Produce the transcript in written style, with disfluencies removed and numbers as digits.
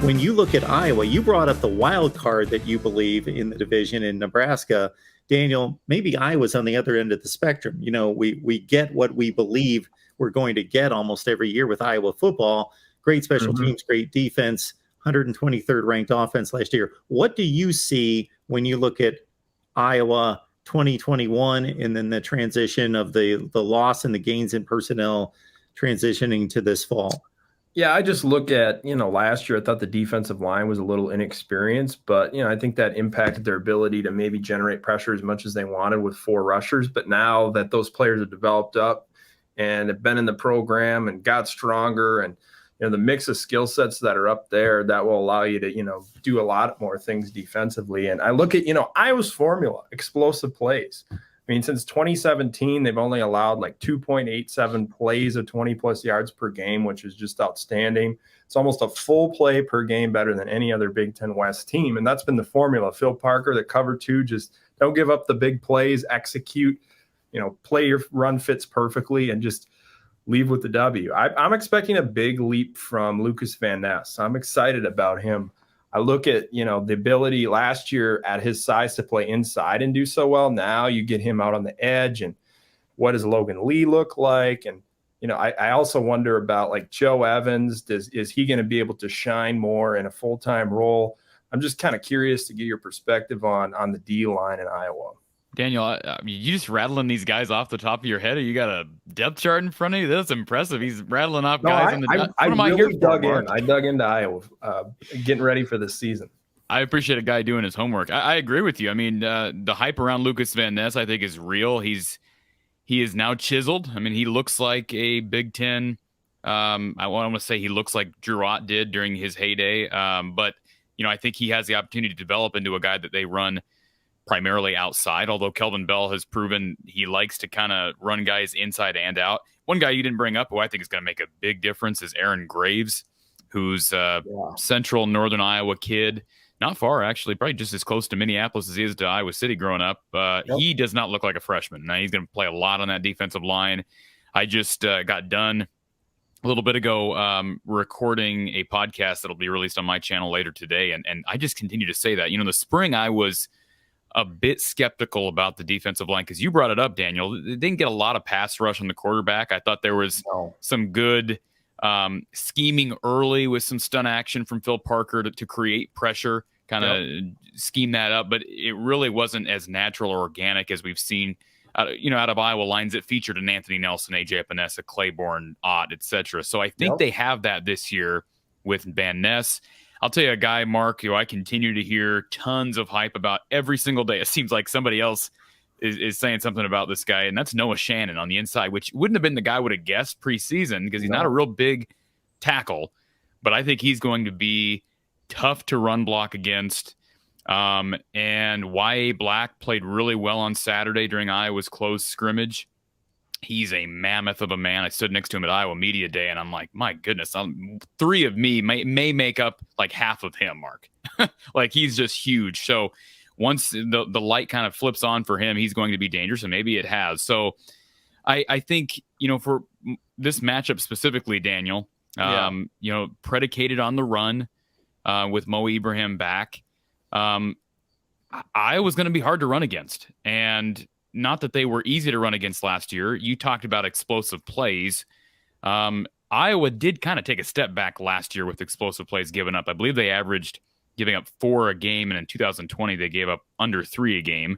When you look at Iowa, you brought up the wild card that you believe in the division in Nebraska. Daniel, maybe Iowa's on the other end of the spectrum. We get what we believe we're going to get almost every year with Iowa football. Great special teams, great defense, 123rd ranked offense last year. What do you see when you look at Iowa 2021 and then the transition of the loss and the gains in personnel transitioning to this fall? Yeah, I just look at, last year I thought the defensive line was a little inexperienced, but, I think that impacted their ability to maybe generate pressure as much as they wanted with 4 rushers. But now that those players have developed up and have been in the program and got stronger and, the mix of skill sets that are up there, that will allow you to, do a lot more things defensively. And I look at, Iowa's formula, explosive plays. I mean, since 2017, they've only allowed like 2.87 plays of 20-plus yards per game, which is just outstanding. It's almost a full play per game better than any other Big Ten West team, and that's been the formula. Phil Parker, the cover 2, just don't give up the big plays, execute, play your run fits perfectly, and just leave with the W. I'm expecting a big leap from Lucas Van Ness. I'm excited about him. I look at, the ability last year at his size to play inside and do so well. Now you get him out on the edge, and what does Logan Lee look like? And, I also wonder about like Joe Evans. Is he going to be able to shine more in a full-time role? I'm just kind of curious to get your perspective on the D line in Iowa. Daniel, you just rattling these guys off the top of your head? Or you got a depth chart in front of you? That's impressive. He's rattling off guys in the. I really dug in. I dug into Iowa, getting ready for this season. I appreciate a guy doing his homework. I agree with you. I mean, the hype around Lucas Van Ness, I think, is real. He is now chiseled. I mean, he looks like a Big Ten. I want to say he looks like Drew Ott did during his heyday. But I think he has the opportunity to develop into a guy that they run primarily outside, although Kelvin Bell has proven he likes to kind of run guys inside and out. One guy you didn't bring up who I think is going to make a big difference is Aaron Graves, who's a central northern Iowa kid. Not far, actually, probably just as close to Minneapolis as he is to Iowa City growing up. He does not look like a freshman. Now, he's going to play a lot on that defensive line. I just got done a little bit ago recording a podcast that'll be released on my channel later today, and I just continue to say that. The spring I was a bit skeptical about the defensive line because you brought it up, Daniel. They didn't get a lot of pass rush on the quarterback. I thought there was some good scheming early with some stunt action from Phil Parker to create pressure, kind of scheme that up. But it really wasn't as natural or organic as we've seen out of Iowa lines that featured an Anthony Nelson, AJ Epinesa, Claiborne, Ott, etc. So I think they have that this year with Van Ness. I'll tell you a guy, Mark, who I continue to hear tons of hype about every single day. It seems like somebody else is saying something about this guy, and that's Noah Shannon on the inside, which wouldn't have been the guy I would have guessed preseason because he's not a real big tackle, but I think he's going to be tough to run block against. And Y.A. Black played really well on Saturday during Iowa's closed scrimmage. He's a mammoth of a man. I stood next to him at Iowa Media Day, and I'm like, my goodness, 3 of me may make up like half of him, Mark. Like, he's just huge. So once the light kind of flips on for him, he's going to be dangerous, and maybe it has. So I think, for this matchup specifically, Daniel, predicated on the run with Mo Ibrahim back, Iowa's going to be hard to run against. And not that they were easy to run against last year. You talked about explosive plays. Iowa did kind of take a step back last year with explosive plays given up. I believe they averaged giving up 4 a game, and in 2020 they gave up under 3 a game.